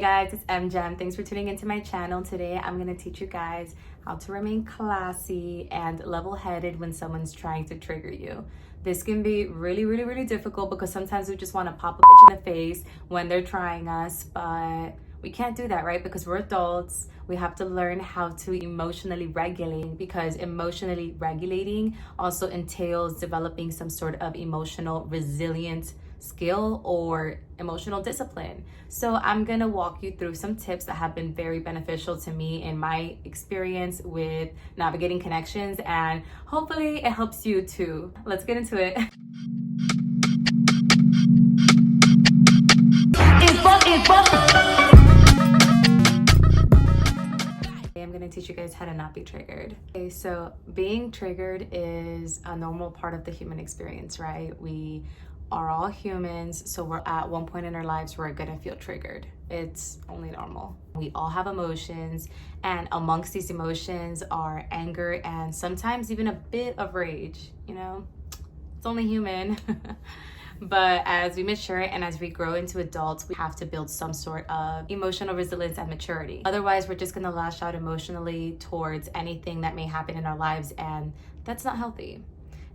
Hey guys, it's MJam. Thanks for tuning into my channel. Today I'm going to teach you guys how to remain classy and level-headed when someone's trying to trigger you. This can be really difficult because sometimes we just want to pop a bitch in the face when they're trying us, but we can't do that, right? Because we're adults. We have to learn how to emotionally regulate, because emotionally regulating also entails developing some sort of emotional resilience skill or emotional discipline. So I'm gonna walk you through some tips that have been very beneficial to me in my experience with navigating connections, and hopefully it helps you too. Let's get into it. I'm going to teach you guys how to not be triggered. Okay, so being triggered is a normal part of the human experience, right? We are all humans, so we're at one point in our lives we're going to feel triggered. It's only normal. We all have emotions, and amongst these emotions are anger and sometimes even a bit of rage, you know? It's only human. But as we mature and as we grow into adults, we have to build some sort of emotional resilience and maturity. Otherwise, we're just gonna lash out emotionally towards anything that may happen in our lives, and that's not healthy.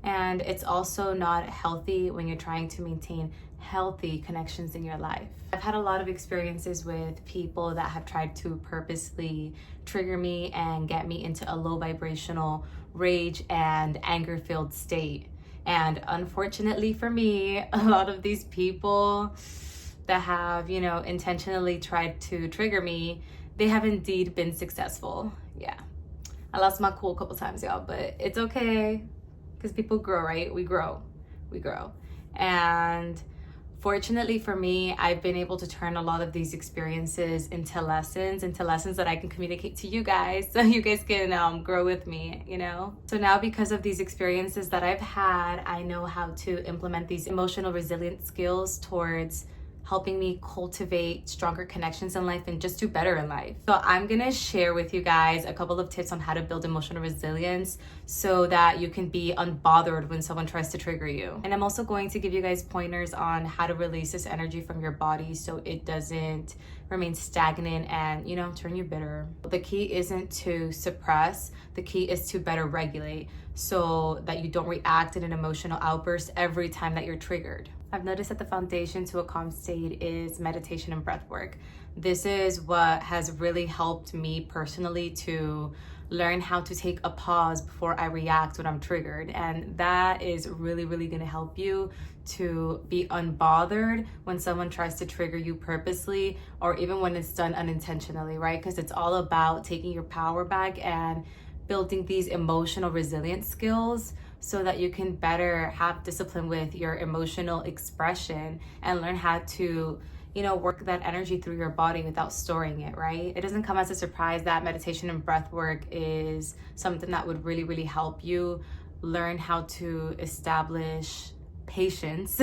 And it's also not healthy when you're trying to maintain healthy connections in your life. I've had a lot of experiences with people that have tried to purposely trigger me and get me into a low vibrational rage and anger-filled state. And unfortunately for me, a lot of these people that have, intentionally tried to trigger me, they have indeed been successful. Yeah. I lost my cool a couple times, y'all, but it's okay because people grow, right? We grow. And fortunately for me, I've been able to turn a lot of these experiences into lessons that I can communicate to you guys so you guys can grow with me, So now, because of these experiences that I've had, I know how to implement these emotional resilience skills towards helping me cultivate stronger connections in life and just do better in life. So I'm gonna share with you guys a couple of tips on how to build emotional resilience so that you can be unbothered when someone tries to trigger you. And I'm also going to give you guys pointers on how to release this energy from your body so it doesn't remain stagnant and, turn you bitter. The key isn't to suppress, the key is to better regulate so that you don't react in an emotional outburst every time that you're triggered. I've noticed that the foundation to a calm state is meditation and breath work. This is what has really helped me personally to learn how to take a pause before I react when I'm triggered. And that is really gonna help you to be unbothered when someone tries to trigger you purposely or even when it's done unintentionally, right? Because it's all about taking your power back and building these emotional resilience skills so that you can better have discipline with your emotional expression and learn how to, work that energy through your body without storing it, right? It doesn't come as a surprise that meditation and breath work is something that would really help you learn how to establish patience.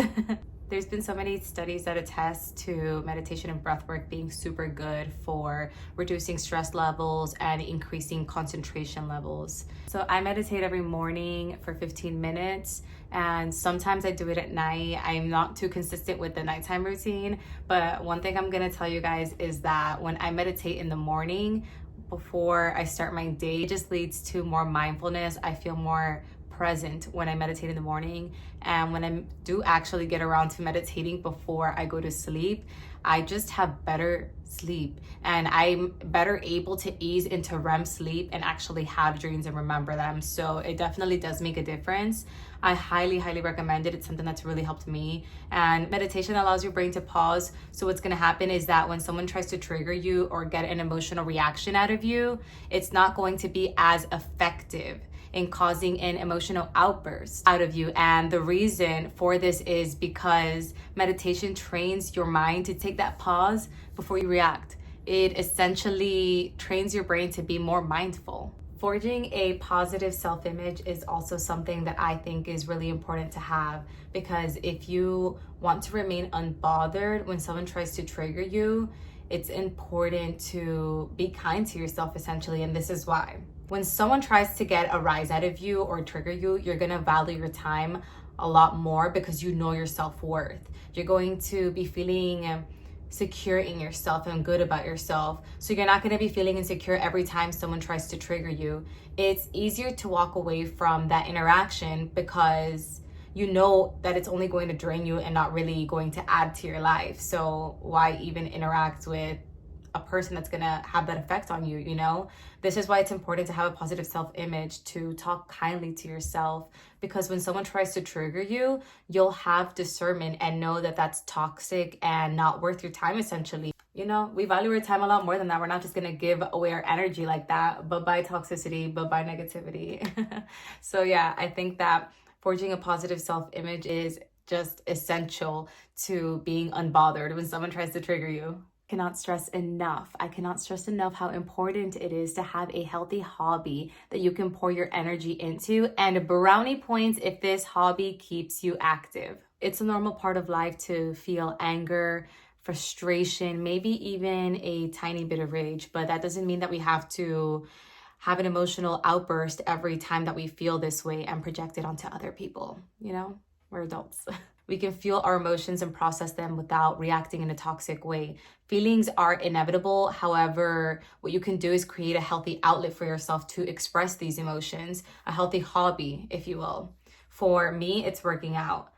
There's been so many studies that attest to meditation and breathwork being super good for reducing stress levels and increasing concentration levels. So I meditate every morning for 15 minutes, and sometimes I do it at night. I'm not too consistent with the nighttime routine, but one thing I'm gonna tell you guys is that when I meditate in the morning, before I start my day, it just leads to more mindfulness. I feel more present when I meditate in the morning, and when I do actually get around to meditating before I go to sleep, I just have better sleep and I'm better able to ease into REM sleep and actually have dreams and remember them. So it definitely does make a difference. I highly recommend it. It's something that's really helped me. And meditation allows your brain to pause. So what's going to happen is that when someone tries to trigger you or get an emotional reaction out of you, it's not going to be as effective in causing an emotional outburst out of you. And the reason for this is because meditation trains your mind to take that pause before you react. It essentially trains your brain to be more mindful. Forging a positive self-image is also something that I think is really important to have, because if you want to remain unbothered when someone tries to trigger you, it's important to be kind to yourself essentially, and this is why. When someone tries to get a rise out of you or trigger you, you're gonna value your time a lot more because you know your self-worth. You're going to be feeling secure in yourself and good about yourself. So you're not going to be feeling insecure every time someone tries to trigger you. It's easier to walk away from that interaction because you know that it's only going to drain you and not really going to add to your life. So why even interact with a person that's gonna have that effect on you, you know? This is why it's important to have a positive self-image, to talk kindly to yourself, because when someone tries to trigger you, you'll have discernment and know that that's toxic and not worth your time, essentially. You know, we value our time a lot more than that. We're not just gonna give away our energy like that. Bye-bye toxicity, bye-bye negativity. So yeah, I think that forging a positive self-image is just essential to being unbothered when someone tries to trigger you. I cannot stress enough how important it is to have a healthy hobby that you can pour your energy into, and brownie points if this hobby keeps you active. It's a normal part of life to feel anger, frustration, maybe even a tiny bit of rage, but that doesn't mean that we have to have an emotional outburst every time that we feel this way and project it onto other people. You know, we're adults. We can feel our emotions and process them without reacting in a toxic way. Feelings are inevitable. However, what you can do is create a healthy outlet for yourself to express these emotions, a healthy hobby, if you will. For me, it's working out.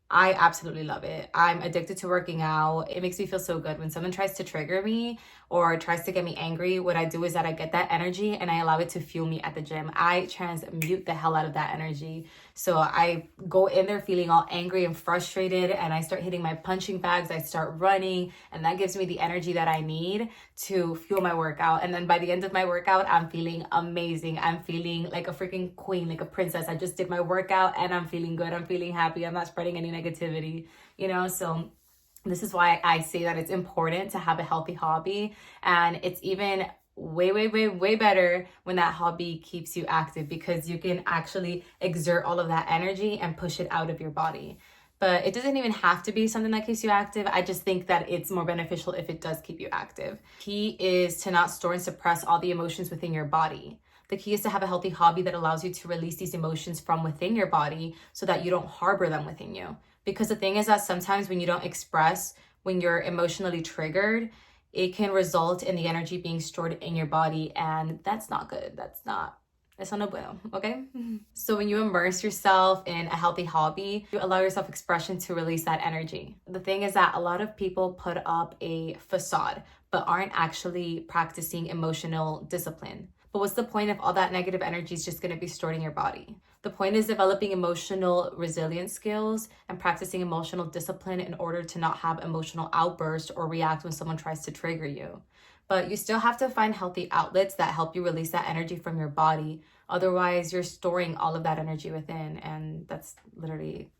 I absolutely love it. I'm addicted to working out. It makes me feel so good. When someone tries to trigger me or tries to get me angry, what I do is that I get that energy and I allow it to fuel me at the gym. I transmute the hell out of that energy. So I go in there feeling all angry and frustrated, and I start hitting my punching bags. I start running, and that gives me the energy that I need to fuel my workout. And then by the end of my workout, I'm feeling amazing. I'm feeling like a freaking queen, like a princess. I just did my workout and I'm feeling good. I'm feeling happy. I'm not spreading any negativity, you know? So this is why I say that it's important to have a healthy hobby, and it's even way better when that hobby keeps you active, because you can actually exert all of that energy and push it out of your body. But it doesn't even have to be something that keeps you active. I just think that it's more beneficial if it does keep you active. Key is to not store and suppress all the emotions within your body. The key is to have a healthy hobby that allows you to release these emotions from within your body so that you don't harbor them within you. Because the thing is that sometimes when you don't express, when you're emotionally triggered, it can result in the energy being stored in your body, and that's not good. It's no bueno, okay? So when you immerse yourself in a healthy hobby, you allow yourself expression to release that energy. The thing is that a lot of people put up a facade, but aren't actually practicing emotional discipline. But what's the point if all that negative energy is just gonna be stored in your body? The point is developing emotional resilience skills and practicing emotional discipline in order to not have emotional outbursts or react when someone tries to trigger you. But you still have to find healthy outlets that help you release that energy from your body. Otherwise, you're storing all of that energy within, and that's literally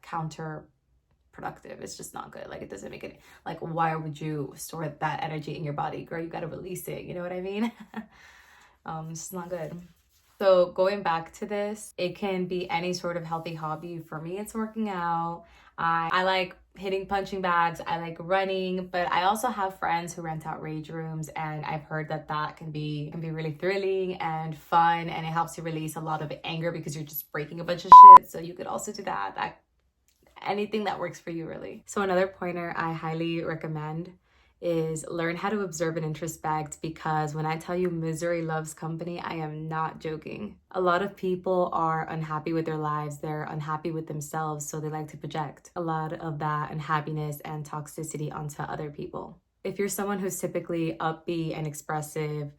counterproductive. It's just not good. Like, it doesn't make it, like, why would you store that energy in your body? Girl, you gotta release it. You know what I mean? It's not good. So going back to this, it can be any sort of healthy hobby. For me, it's working out. I like hitting punching bags. I like running, but I also have friends who rent out rage rooms, and I've heard that can be really thrilling and fun, and it helps you release a lot of anger because you're just breaking a bunch of shit. So you could also do that. Anything that works for you, really. So another pointer I highly recommend is learn how to observe and introspect, because when I tell you misery loves company, I am not joking. A lot of people are unhappy with their lives. They're unhappy with themselves, so they like to project a lot of that unhappiness and toxicity onto other people. If you're someone who's typically upbeat and expressive,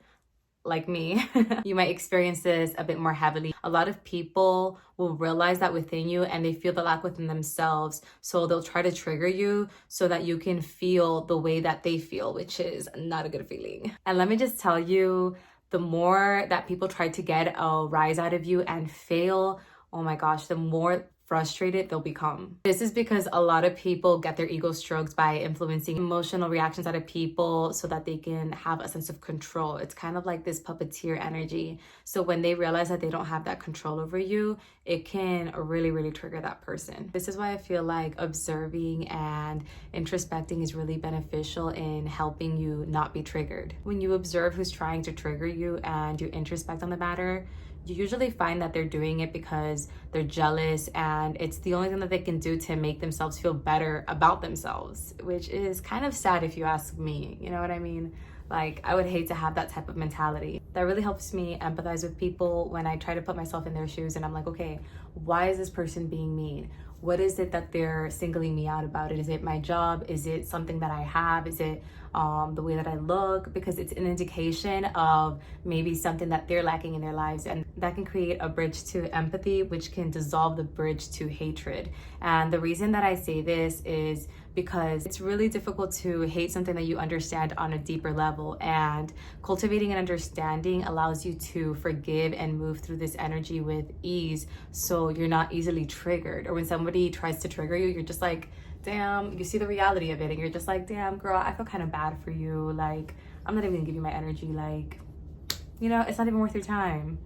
like me, you might experience this a bit more heavily. A lot of people will realize that within you, and they feel the lack within themselves. So they'll try to trigger you so that you can feel the way that they feel, which is not a good feeling. And let me just tell you, the more that people try to get a rise out of you and fail, oh my gosh, the more frustrated they'll become. This is because a lot of people get their ego stroked by influencing emotional reactions out of people so that they can have a sense of control. It's kind of like this puppeteer energy. So when they realize that they don't have that control over you, it can really trigger that person. This is why I feel like observing and introspecting is really beneficial in helping you not be triggered. When you observe who's trying to trigger you and you introspect on the matter, you usually find that they're doing it because they're jealous and it's the only thing that they can do to make themselves feel better about themselves, which is kind of sad if you ask me. You know what I mean? Like, I would hate to have that type of mentality. That really helps me empathize with people when I try to put myself in their shoes and I'm like, okay, why is this person being mean? What is it that they're singling me out about it? Is it my job? Is it something that I have? Is it the way that I look? Because it's an indication of maybe something that they're lacking in their lives, and that can create a bridge to empathy, which can dissolve the bridge to hatred. And the reason that I say this is because it's really difficult to hate something that you understand on a deeper level, and cultivating an understanding allows you to forgive and move through this energy with ease, so you're not easily triggered. Or when somebody tries to trigger you, you're just like, damn, you see the reality of it and you're just like, damn girl, I feel kind of bad for you, like I'm not even gonna give you my energy, like, you know, it's not even worth your time.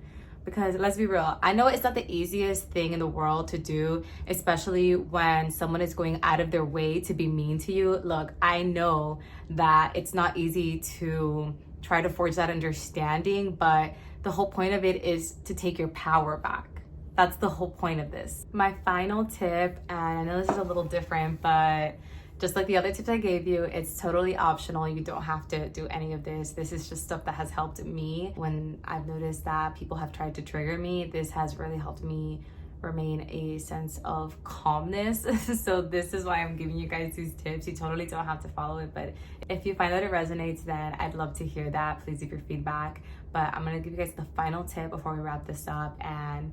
Because let's be real, I know it's not the easiest thing in the world to do, especially when someone is going out of their way to be mean to you. Look, I know that it's not easy to try to forge that understanding, but the whole point of it is to take your power back. That's the whole point of this. My final tip, and I know this is a little different, but just like the other tips I gave you, it's totally optional. You don't have to do any of this. This is just stuff that has helped me when I've noticed that people have tried to trigger me. This has really helped me remain a sense of calmness. So this is why I'm giving you guys these tips. You totally don't have to follow it, but if you find that it resonates, then I'd love to hear that. Please leave your feedback. But I'm gonna give you guys the final tip before we wrap this up, and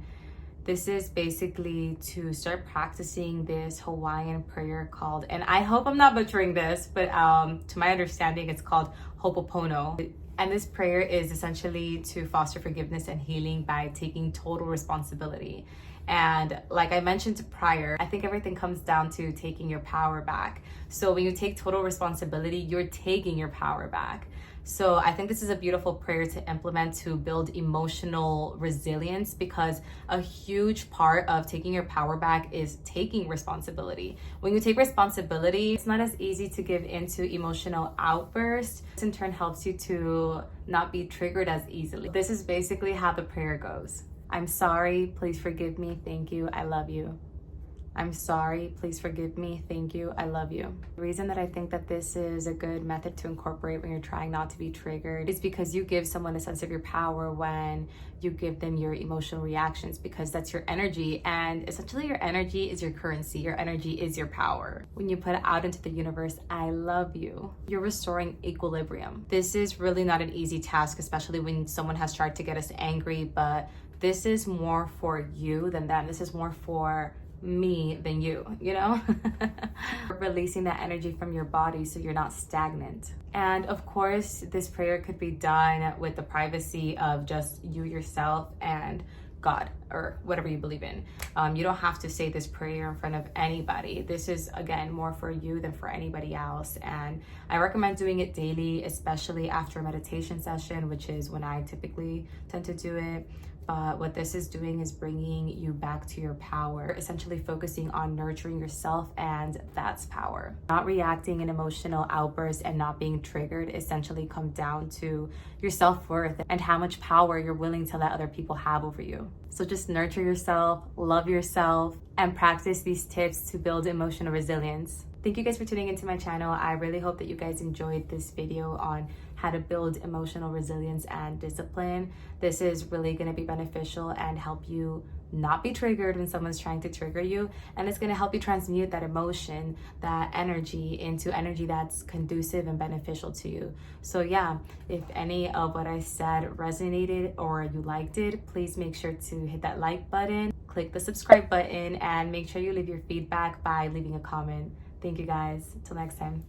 this is basically to start practicing this Hawaiian prayer called, and I hope I'm not butchering this, but to my understanding, it's called Ho'oponopono. And this prayer is essentially to foster forgiveness and healing by taking total responsibility. And like I mentioned prior, I think everything comes down to taking your power back. So when you take total responsibility, you're taking your power back. So I think this is a beautiful prayer to implement to build emotional resilience, because a huge part of taking your power back is taking responsibility. When you take responsibility, it's not as easy to give into emotional outbursts. This in turn helps you to not be triggered as easily. This is basically how the prayer goes. I'm sorry, please forgive me, thank you, I love you. I'm sorry, please forgive me, thank you, I love you. The reason that I think that this is a good method to incorporate when you're trying not to be triggered is because you give someone a sense of your power when you give them your emotional reactions, because that's your energy, and essentially your energy is your currency. Your energy is your power. When you put it out into the universe, I love you, you're restoring equilibrium. This is really not an easy task, especially when someone has tried to get us angry, but this is more for you than them. This is more for me than you know? Releasing that energy from your body so you're not stagnant. And of course, this prayer could be done with the privacy of just you, yourself, and God, or whatever you believe in. You don't have to say this prayer in front of anybody. This is, again, more for you than for anybody else. And I recommend doing it daily, especially after a meditation session, which is when I typically tend to do it. But what this is doing is bringing you back to your power, essentially focusing on nurturing yourself, and that's power. Not reacting in emotional outbursts and not being triggered essentially come down to your self-worth and how much power you're willing to let other people have over you. So just nurture yourself, love yourself, and practice these tips to build emotional resilience. Thank you guys for tuning into my channel. I really hope that you guys enjoyed this video on how to build emotional resilience and discipline. This is really going to be beneficial and help you not be triggered when someone's trying to trigger you, and it's going to help you transmute that emotion, that energy, into energy that's conducive and beneficial to you. So yeah, if any of what I said resonated or you liked it, please make sure to hit that like button, click the subscribe button, and make sure you leave your feedback by leaving a comment. Thank you guys. Till next time.